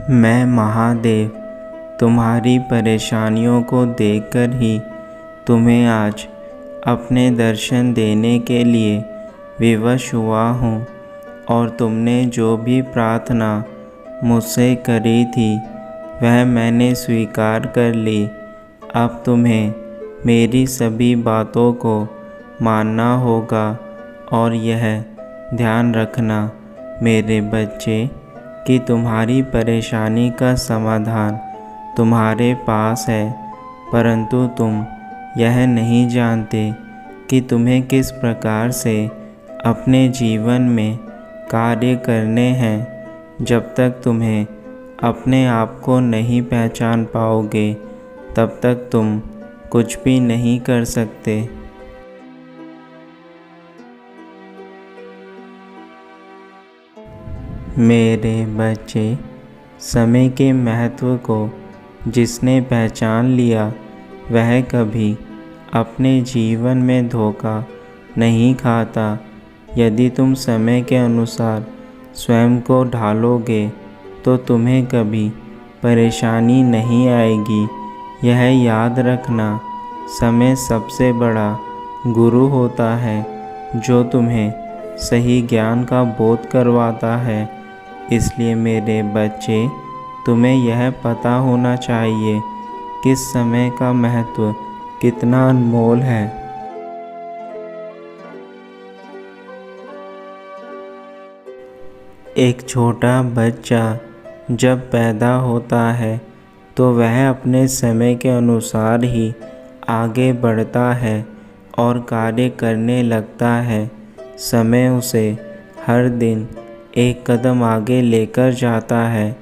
मैं महादेव तुम्हारी परेशानियों को देखकर ही तुम्हें आज अपने दर्शन देने के लिए विवश हुआ हूँ और तुमने जो भी प्रार्थना मुझसे करी थी वह मैंने स्वीकार कर ली। अब तुम्हें मेरी सभी बातों को मानना होगा और यह ध्यान रखना मेरे बच्चे कि तुम्हारी परेशानी का समाधान तुम्हारे पास है, परंतु तुम यह नहीं जानते कि तुम्हें किस प्रकार से अपने जीवन में कार्य करने हैं। जब तक तुम्हें अपने आप को नहीं पहचान पाओगे तब तक तुम कुछ भी नहीं कर सकते। मेरे बच्चे, समय के महत्व को जिसने पहचान लिया वह कभी अपने जीवन में धोखा नहीं खाता। यदि तुम समय के अनुसार स्वयं को ढालोगे तो तुम्हें कभी परेशानी नहीं आएगी। यह याद रखना, समय सबसे बड़ा गुरु होता है जो तुम्हें सही ज्ञान का बोध करवाता है। इसलिए मेरे बच्चे, तुम्हें यह पता होना चाहिए कि समय का महत्व कितना अनमोल है। एक छोटा बच्चा जब पैदा होता है तो वह अपने समय के अनुसार ही आगे बढ़ता है और कार्य करने लगता है। समय उसे हर दिन एक कदम आगे लेकर जाता है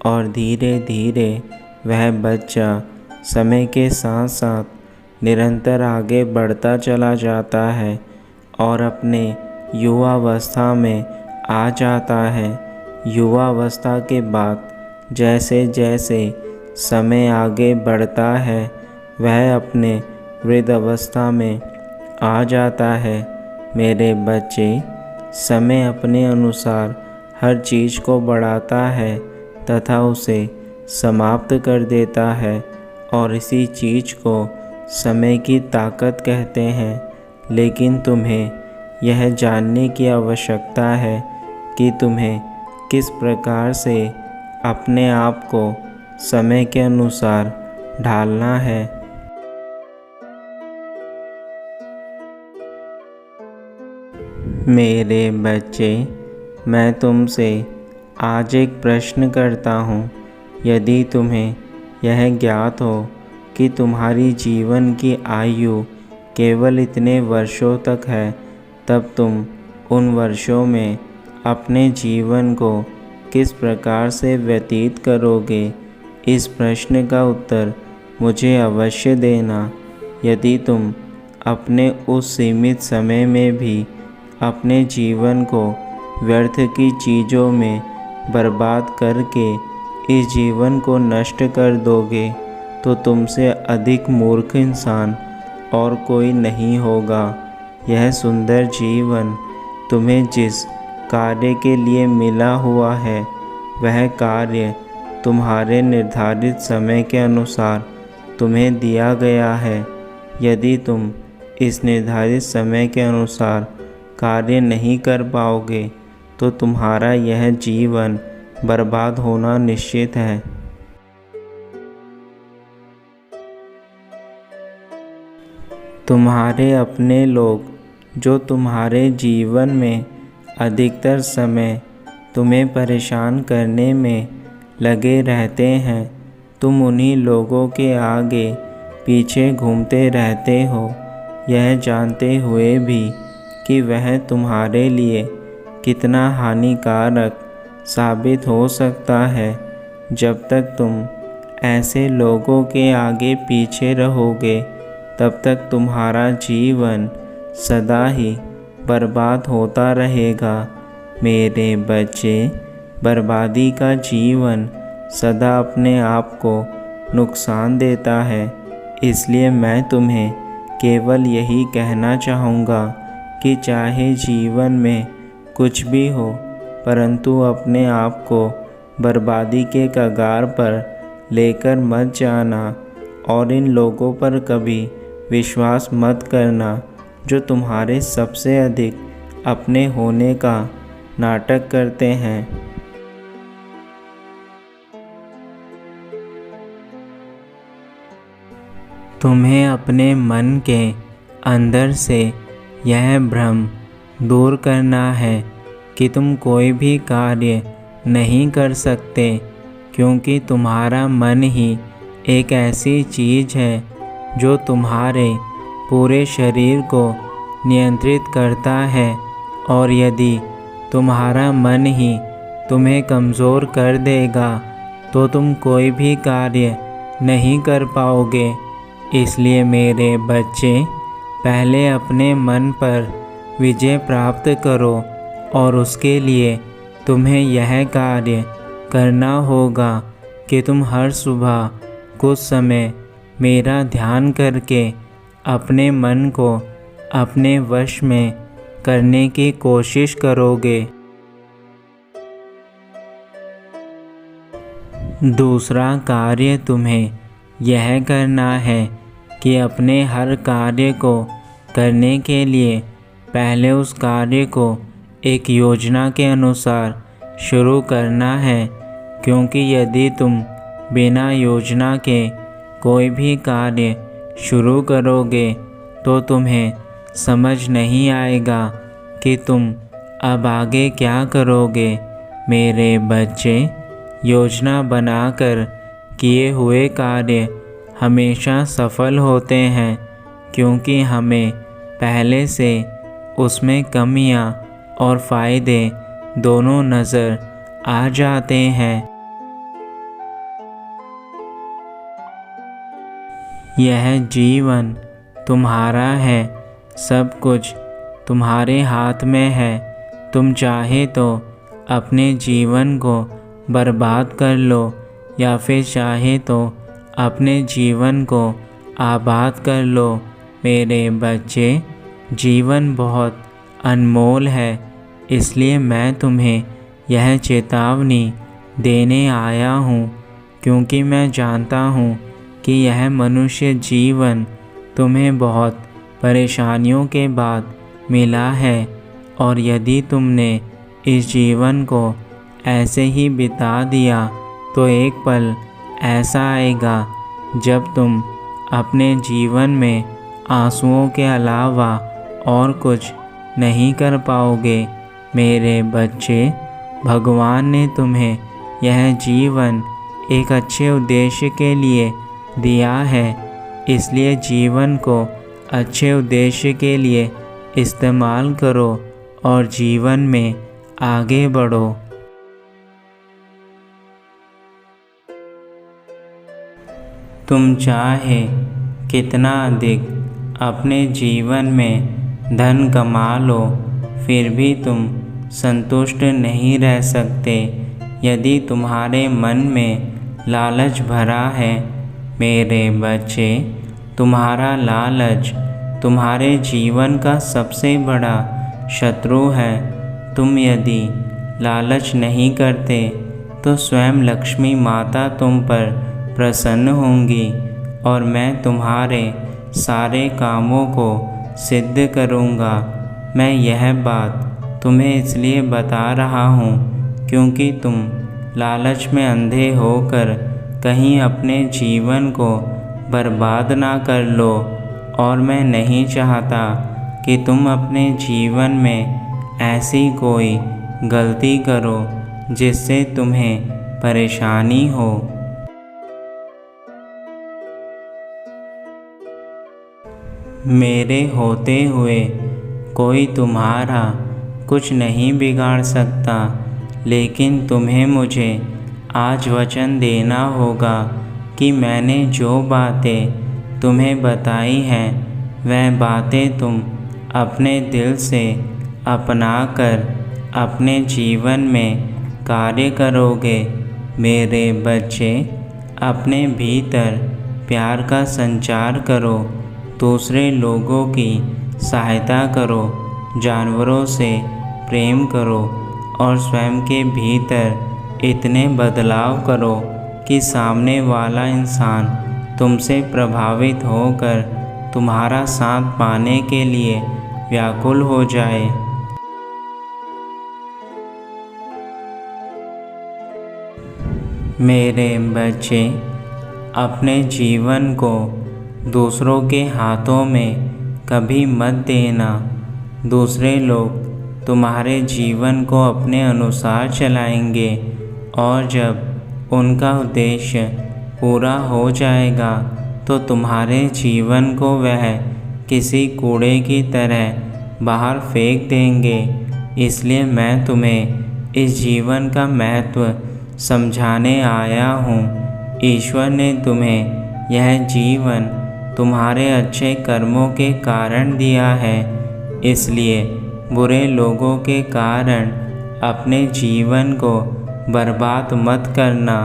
और धीरे धीरे वह बच्चा समय के साथ साथ निरंतर आगे बढ़ता चला जाता है और अपने युवावस्था में आ जाता है। युवावस्था के बाद जैसे जैसे समय आगे बढ़ता है वह अपने वृद्धावस्था में आ जाता है। मेरे बच्चे, समय अपने अनुसार हर चीज़ को बढ़ाता है तथा उसे समाप्त कर देता है और इसी चीज़ को समय की ताकत कहते हैं। लेकिन तुम्हें यह जानने की आवश्यकता है कि तुम्हें किस प्रकार से अपने आप को समय के अनुसार ढालना है। मेरे बच्चे, मैं तुमसे आज एक प्रश्न करता हूँ। यदि तुम्हें यह ज्ञात हो कि तुम्हारी जीवन की आयु केवल इतने वर्षों तक है, तब तुम उन वर्षों में अपने जीवन को किस प्रकार से व्यतीत करोगे? इस प्रश्न का उत्तर मुझे अवश्य देना। यदि तुम अपने उस सीमित समय में भी अपने जीवन को व्यर्थ की चीज़ों में बर्बाद करके इस जीवन को नष्ट कर दोगे तो तुमसे अधिक मूर्ख इंसान और कोई नहीं होगा। यह सुंदर जीवन तुम्हें जिस कार्य के लिए मिला हुआ है वह कार्य तुम्हारे निर्धारित समय के अनुसार तुम्हें दिया गया है। यदि तुम इस निर्धारित समय के अनुसार कार्य नहीं कर पाओगे तो तुम्हारा यह जीवन बर्बाद होना निश्चित है। तुम्हारे अपने लोग जो तुम्हारे जीवन में अधिकतर समय तुम्हें परेशान करने में लगे रहते हैं, तुम उन्हीं लोगों के आगे पीछे घूमते रहते हो, यह जानते हुए भी कि वह तुम्हारे लिए कितना हानिकारक साबित हो सकता है। जब तक तुम ऐसे लोगों के आगे पीछे रहोगे तब तक तुम्हारा जीवन सदा ही बर्बाद होता रहेगा। मेरे बच्चे, बर्बादी का जीवन सदा अपने आप को नुकसान देता है। इसलिए मैं तुम्हें केवल यही कहना चाहूँगा कि चाहे जीवन में कुछ भी हो, परंतु अपने आप को बर्बादी के कगार पर लेकर मत जाना और इन लोगों पर कभी विश्वास मत करना जो तुम्हारे सबसे अधिक अपने होने का नाटक करते हैं। तुम्हें अपने मन के अंदर से यह भ्रम दूर करना है कि तुम कोई भी कार्य नहीं कर सकते, क्योंकि तुम्हारा मन ही एक ऐसी चीज़ है जो तुम्हारे पूरे शरीर को नियंत्रित करता है, और यदि तुम्हारा मन ही तुम्हें कमज़ोर कर देगा तो तुम कोई भी कार्य नहीं कर पाओगे। इसलिए मेरे बच्चे, पहले अपने मन पर विजय प्राप्त करो और उसके लिए तुम्हें यह कार्य करना होगा कि तुम हर सुबह कुछ समय मेरा ध्यान करके अपने मन को अपने वश में करने की कोशिश करोगे। दूसरा कार्य तुम्हें यह करना है कि अपने हर कार्य को करने के लिए पहले उस कार्य को एक योजना के अनुसार शुरू करना है, क्योंकि यदि तुम बिना योजना के कोई भी कार्य शुरू करोगे तो तुम्हें समझ नहीं आएगा कि तुम अब आगे क्या करोगे। मेरे बच्चे, योजना बनाकर किए हुए कार्य हमेशा सफल होते हैं, क्योंकि हमें पहले से उसमें कमियां और फ़ायदे दोनों नज़र आ जाते हैं। यह जीवन तुम्हारा है, सब कुछ तुम्हारे हाथ में है। तुम चाहे तो अपने जीवन को बर्बाद कर लो या फिर चाहे तो अपने जीवन को आबाद कर लो। मेरे बच्चे, जीवन बहुत अनमोल है, इसलिए मैं तुम्हें यह चेतावनी देने आया हूँ, क्योंकि मैं जानता हूँ कि यह मनुष्य जीवन तुम्हें बहुत परेशानियों के बाद मिला है, और यदि तुमने इस जीवन को ऐसे ही बिता दिया तो एक पल ऐसा आएगा जब तुम अपने जीवन में आंसुओं के अलावा और कुछ नहीं कर पाओगे। मेरे बच्चे, भगवान ने तुम्हें यह जीवन एक अच्छे उद्देश्य के लिए दिया है, इसलिए जीवन को अच्छे उद्देश्य के लिए इस्तेमाल करो और जीवन में आगे बढ़ो। तुम चाहे कितना अधिक अपने जीवन में धन कमा लो, फिर भी तुम संतुष्ट नहीं रह सकते यदि तुम्हारे मन में लालच भरा है। मेरे बच्चे, तुम्हारा लालच तुम्हारे जीवन का सबसे बड़ा शत्रु है। तुम यदि लालच नहीं करते तो स्वयं लक्ष्मी माता तुम पर प्रसन्न होंगी और मैं तुम्हारे सारे कामों को सिद्ध करूँगा। मैं यह बात तुम्हें इसलिए बता रहा हूँ क्योंकि तुम लालच में अंधे होकर कहीं अपने जीवन को बर्बाद ना कर लो, और मैं नहीं चाहता कि तुम अपने जीवन में ऐसी कोई गलती करो जिससे तुम्हें परेशानी हो। मेरे होते हुए कोई तुम्हारा कुछ नहीं बिगाड़ सकता, लेकिन तुम्हें मुझे आज वचन देना होगा कि मैंने जो बातें तुम्हें बताई हैं वह बातें तुम अपने दिल से अपनाकर अपने जीवन में कार्य करोगे। मेरे बच्चे, अपने भीतर प्यार का संचार करो, दूसरे लोगों की सहायता करो, जानवरों से प्रेम करो और स्वयं के भीतर इतने बदलाव करो कि सामने वाला इंसान तुमसे प्रभावित होकर तुम्हारा साथ पाने के लिए व्याकुल हो जाए। मेरे बच्चे, अपने जीवन को दूसरों के हाथों में कभी मत देना। दूसरे लोग तुम्हारे जीवन को अपने अनुसार चलाएंगे और जब उनका उद्देश्य पूरा हो जाएगा तो तुम्हारे जीवन को वह किसी कूड़े की तरह बाहर फेंक देंगे। इसलिए मैं तुम्हें इस जीवन का महत्व समझाने आया हूँ। ईश्वर ने तुम्हें यह जीवन तुम्हारे अच्छे कर्मों के कारण दिया है, इसलिए बुरे लोगों के कारण अपने जीवन को बर्बाद मत करना।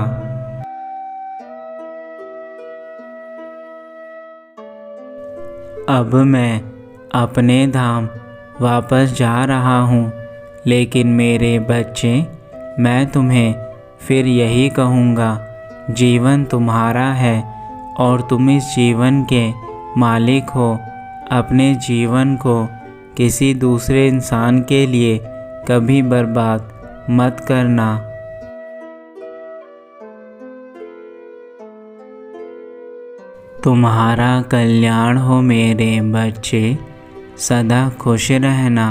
अब मैं अपने धाम वापस जा रहा हूँ, लेकिन मेरे बच्चे, मैं तुम्हें फिर यही कहूँगा, जीवन तुम्हारा है और तुम इस जीवन के मालिक हो। अपने जीवन को किसी दूसरे इंसान के लिए कभी बर्बाद मत करना। तुम्हारा कल्याण हो मेरे बच्चे, सदा खुश रहना।